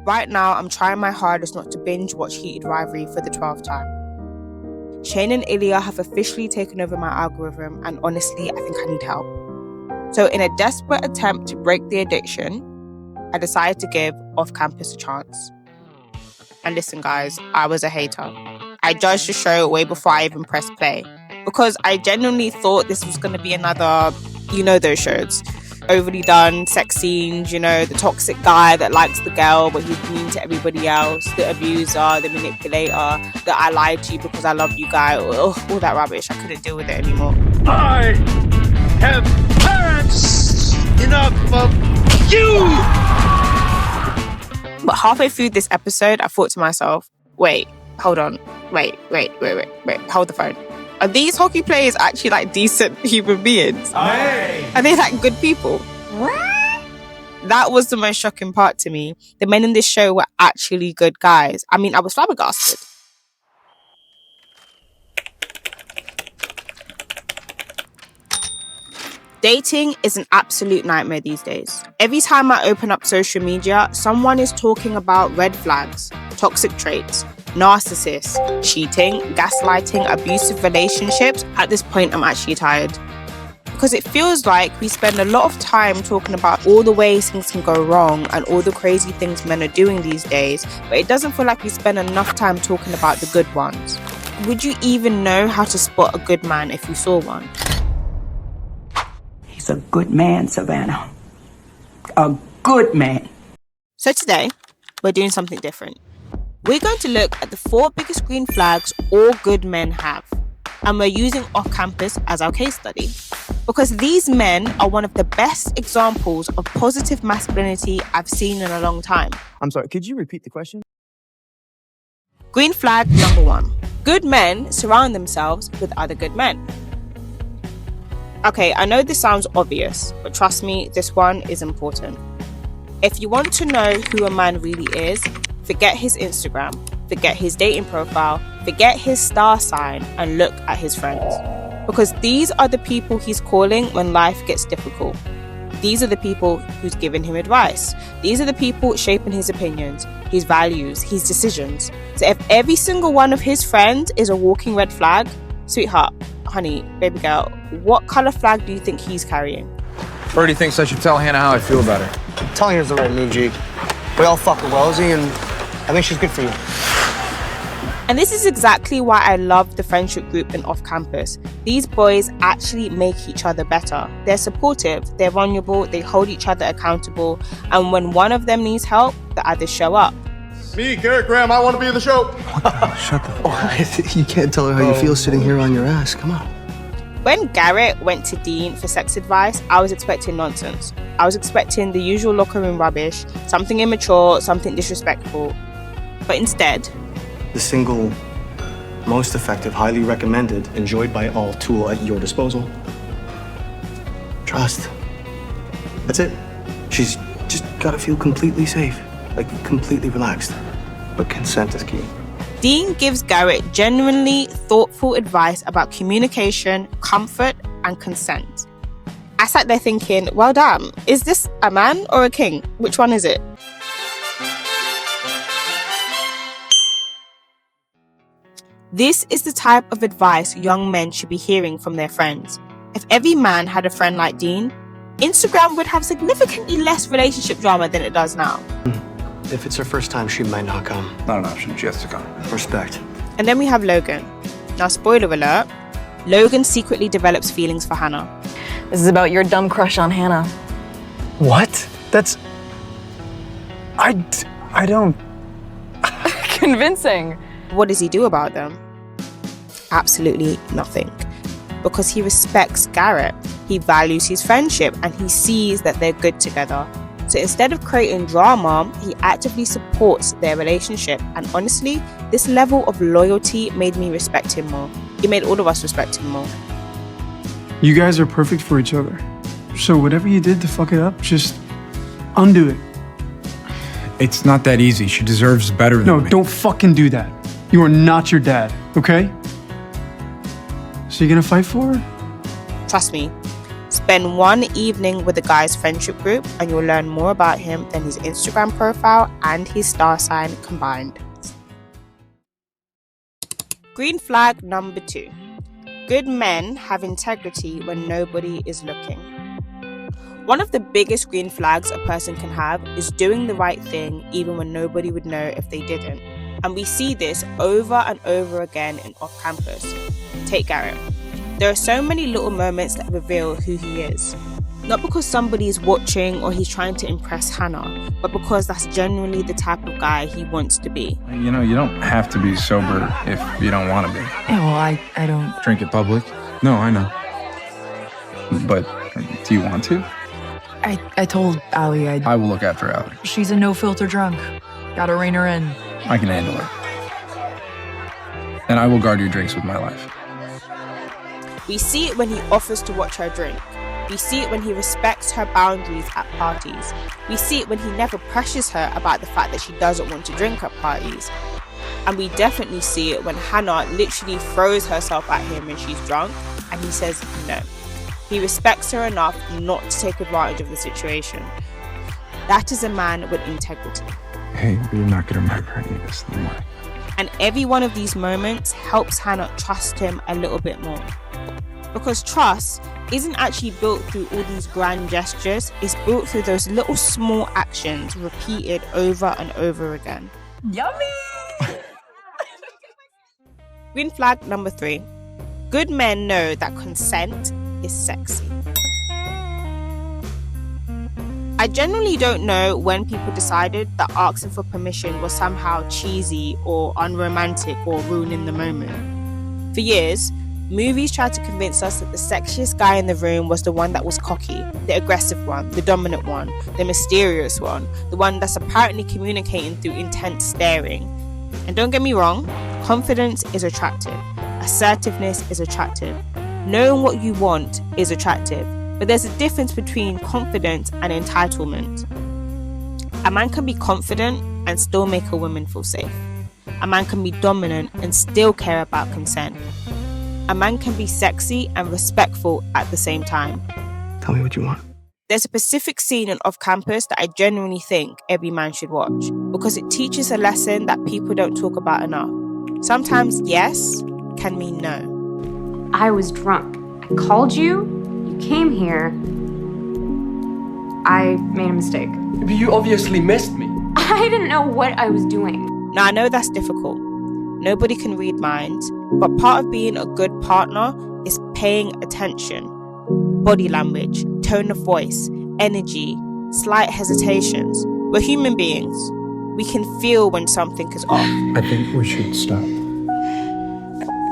Right now, I'm trying my hardest not to binge watch Heated Rivalry for the 12th time. Shane and Ilya have officially taken over my algorithm, and honestly, I think I need help. So in a desperate attempt to break the addiction, I decided to give Off Campus a chance. And listen, guys, I was a hater. I judged the show way before I even pressed play, because I genuinely thought this was going to be another, those shows. Overly done sex scenes, the toxic guy that likes the girl but he's mean to everybody else, the abuser, the manipulator, the I lied to you because I love you guy, all that rubbish. I couldn't deal with it anymore. I have parents enough of you! But halfway through this episode, I thought to myself, wait, hold on, wait, hold the phone. Are these hockey players actually decent human beings? Hey. Are they good people? What? That was the most shocking part to me. The men in this show were actually good guys. I mean, I was flabbergasted. Dating is an absolute nightmare these days. Every time I open up social media, someone is talking about red flags, toxic traits, narcissists, cheating, gaslighting, abusive relationships. At this point, I'm actually tired. Because it feels like we spend a lot of time talking about all the ways things can go wrong and all the crazy things men are doing these days, but it doesn't feel like we spend enough time talking about the good ones. Would you even know how to spot a good man if you saw one? He's a good man, Savannah. A good man. So today, we're doing something different. We're going to look at the 4 biggest green flags all good men have. And we're using Off Campus as our case study. Because these men are one of the best examples of positive masculinity I've seen in a long time. I'm sorry, could you repeat the question? Green flag number 1. Good men surround themselves with other good men. Okay, I know this sounds obvious, but trust me, this one is important. If you want to know who a man really is, forget his Instagram, forget his dating profile, forget his star sign, and look at his friends. Because these are the people he's calling when life gets difficult. These are the people who's giving him advice. These are the people shaping his opinions, his values, his decisions. So if every single one of his friends is a walking red flag, sweetheart, honey, baby girl, what color flag do you think he's carrying? Birdie thinks I should tell Hannah how I feel about her. Telling her is the right move, G. We all fuck with Rosie, and I think she's good for you. And this is exactly why I love the friendship group in Off Campus. These boys actually make each other better. They're supportive, they're vulnerable, they hold each other accountable, and when one of them needs help, the others show up. Me, Garrett Graham, I want to be in the show. Shut the fuck. You can't tell her how you feel sitting here on your ass. Come on. When Garrett went to Dean for sex advice, I was expecting nonsense. I was expecting the usual locker room rubbish, something immature, something disrespectful. But instead, The single, most effective, highly recommended, enjoyed by all tool at your disposal. Trust. That's it. She's just gotta feel completely safe, completely relaxed. But consent is key. Dean gives Garrett genuinely thoughtful advice about communication, comfort, and consent. I sat there thinking, well, damn, is this a man or a king? Which one is it? This is the type of advice young men should be hearing from their friends. If every man had a friend like Dean, Instagram would have significantly less relationship drama than it does now. If it's her first time, she might not come. Not an option, she has to come. Respect. And then we have Logan. Now, spoiler alert, Logan secretly develops feelings for Hannah. This is about your dumb crush on Hannah. What? That's... I don't... Convincing. What does he do about them? Absolutely nothing. Because he respects Garrett. He values his friendship and he sees that they're good together. So instead of creating drama, he actively supports their relationship. And honestly, this level of loyalty made me respect him more. It made all of us respect him more. You guys are perfect for each other. So whatever you did to fuck it up, just undo it. It's not that easy. She deserves better than me. No, don't fucking do that. You are not your dad, okay? So you gonna fight for her? Trust me, Spend one evening with the guy's friendship group and you'll learn more about him than his Instagram profile and his star sign combined. Green flag number 2. Good men have integrity when nobody is looking. One of the biggest green flags a person can have is doing the right thing even when nobody would know if they didn't. And we see this over and over again in off-campus. Take Garrett. There are so many little moments that reveal who he is. Not because somebody is watching or he's trying to impress Hannah, but because that's generally the type of guy he wants to be. You know, you don't have to be sober if you don't want to be. Yeah, well, I don't. Drink in public? No, I know. But do you want to? I told Allie I will look after Allie. She's a no-filter drunk. Gotta rein her in. I can handle her. And I will guard your drinks with my life. We see it when he offers to watch her drink. We see it when he respects her boundaries at parties. We see it when he never pressures her about the fact that she doesn't want to drink at parties. And we definitely see it when Hannah literally throws herself at him when she's drunk and he says no. He respects her enough not to take advantage of the situation. That is a man with integrity. Hey, you're not going to remember any of this, don't worry. And every one of these moments helps Hannah trust him a little bit more. Because trust isn't actually built through all these grand gestures, it's built through those little small actions repeated over and over again. Yummy! Green flag number 3. Good men know that consent is sexy. I generally don't know when people decided that asking for permission was somehow cheesy or unromantic or ruining the moment. For years, movies tried to convince us that the sexiest guy in the room was the one that was cocky, the aggressive one, the dominant one, the mysterious one, the one that's apparently communicating through intense staring. And don't get me wrong, confidence is attractive, assertiveness is attractive, knowing what you want is attractive, but there's a difference between confidence and entitlement. A man can be confident and still make a woman feel safe. A man can be dominant and still care about consent. A man can be sexy and respectful at the same time. Tell me what you want. There's a specific scene in Off Campus that I genuinely think every man should watch because it teaches a lesson that people don't talk about enough. Sometimes yes can mean no. I was drunk. I called you. You came here. I made a mistake. But you obviously missed me. I didn't know what I was doing. Now, I know that's difficult. Nobody can read minds, but part of being a good partner is paying attention. Body language, tone of voice, energy, slight hesitations. We're human beings. We can feel when something is off. I think we should stop.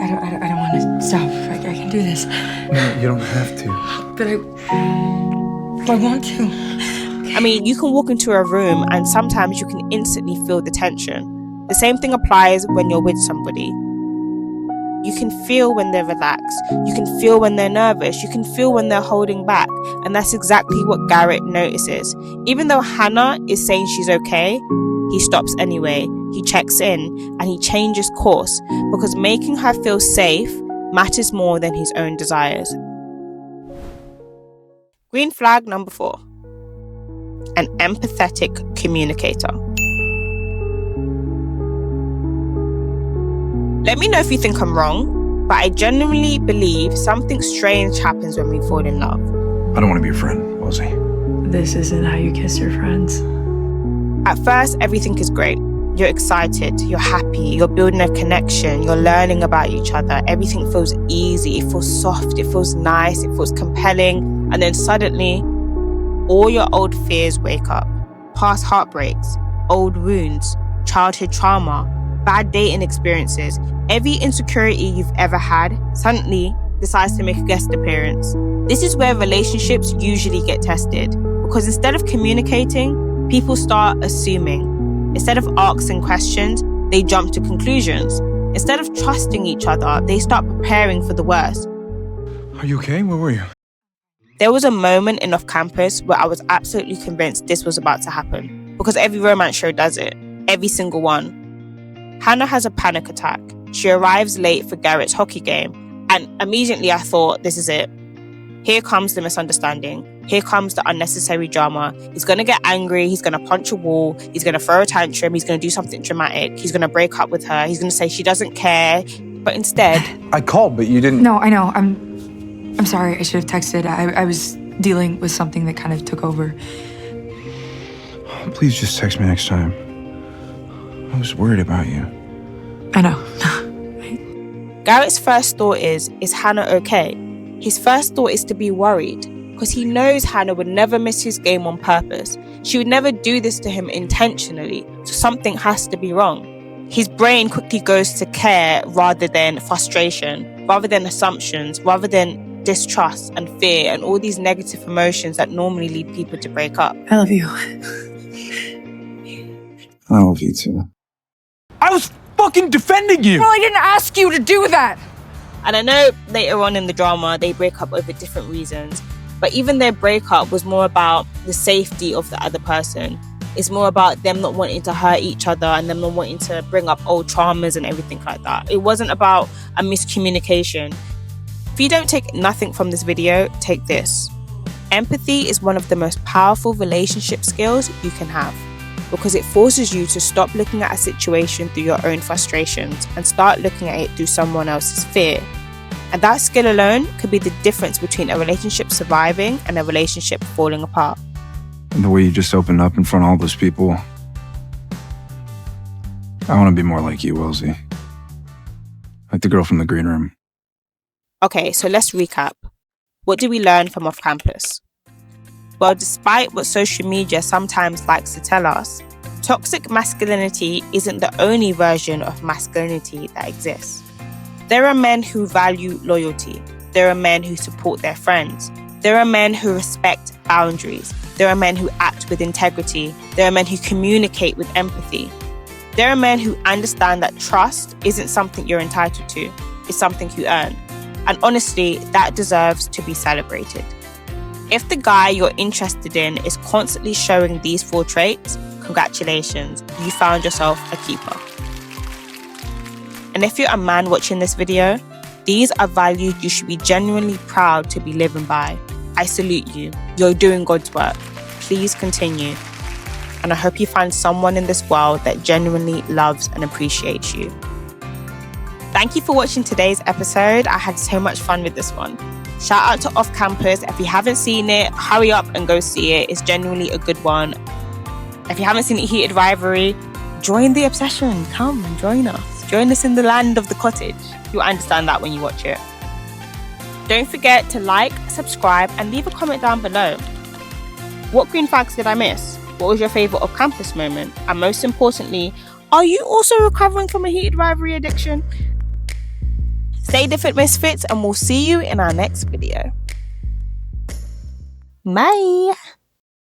I don't want to stop. I can do this. No, you don't have to. But I want to. I mean, you can walk into a room and sometimes you can instantly feel the tension. The same thing applies when you're with somebody. You can feel when they're relaxed. You can feel when they're nervous. You can feel when they're holding back. And that's exactly what Garrett notices. Even though Hannah is saying she's okay, he stops anyway. He checks in and he changes course because making her feel safe matters more than his own desires. Green flag number 4. An empathetic communicator. Let me know if you think I'm wrong, but I genuinely believe something strange happens when we fall in love. I don't want to be your friend, Wellesley. This isn't how you kiss your friends. At first, everything is great. You're excited, you're happy, you're building a connection, you're learning about each other. Everything feels easy, it feels soft, it feels nice, it feels compelling. And then suddenly, all your old fears wake up. Past heartbreaks, old wounds, childhood trauma, bad dating experiences, every insecurity you've ever had suddenly decides to make a guest appearance. This is where relationships usually get tested, because instead of communicating, people start assuming. Instead of asking questions, they jump to conclusions. Instead of trusting each other, they start preparing for the worst. Are you okay? Where were you? There was a moment in Off Campus where I was absolutely convinced this was about to happen, because every romance show does it, every single one. Hannah has a panic attack. She arrives late for Garrett's hockey game, and immediately I thought, this is it. Here comes the misunderstanding. Here comes the unnecessary drama. He's going to get angry. He's going to punch a wall. He's going to throw a tantrum. He's going to do something dramatic. He's going to break up with her. He's going to say she doesn't care. But instead... I called, but you didn't... No, I know. I'm sorry. I should have texted. I was dealing with something that kind of took over. Please just text me next time. I was worried about you. I know. Garrett's first thought is Hannah okay? His first thought is to be worried, because he knows Hannah would never miss his game on purpose. She would never do this to him intentionally, so something has to be wrong. His brain quickly goes to care rather than frustration, rather than assumptions, rather than distrust and fear and all these negative emotions that normally lead people to break up. I love you. I love you too. I was fucking defending you! Well, I didn't ask you to do that! And I know later on in the drama, they break up over different reasons, but even their breakup was more about the safety of the other person. It's more about them not wanting to hurt each other and them not wanting to bring up old traumas and everything like that. It wasn't about a miscommunication. If you don't take nothing from this video, take this. Empathy is one of the most powerful relationship skills you can have, because it forces you to stop looking at a situation through your own frustrations and start looking at it through someone else's fear. And that skill alone could be the difference between a relationship surviving and a relationship falling apart. And the way you just opened up in front of all those people. I want to be more like you, Wellesley. Like the girl from the green room. Okay, so let's recap. What do we learn from off campus? Well, despite what social media sometimes likes to tell us, toxic masculinity isn't the only version of masculinity that exists. There are men who value loyalty. There are men who support their friends. There are men who respect boundaries. There are men who act with integrity. There are men who communicate with empathy. There are men who understand that trust isn't something you're entitled to, it's something you earn. And honestly, that deserves to be celebrated. If the guy you're interested in is constantly showing these 4 traits, congratulations, you found yourself a keeper. And if you're a man watching this video, these are values you should be genuinely proud to be living by. I salute you. You're doing God's work. Please continue. And I hope you find someone in this world that genuinely loves and appreciates you. Thank you for watching today's episode. I had so much fun with this one. Shout out to Off Campus. If you haven't seen it, hurry up and go see it. It's genuinely a good one. If you haven't seen it, Heated Rivalry, join the obsession. Come and join us. Join us in the land of the cottage. You'll understand that when you watch it. Don't forget to like, subscribe, and leave a comment down below. What green flags did I miss? What was your favourite Off Campus moment? And most importantly, are you also recovering from a heated rivalry addiction? Stay different, Msfits, and we'll see you in our next video. Bye!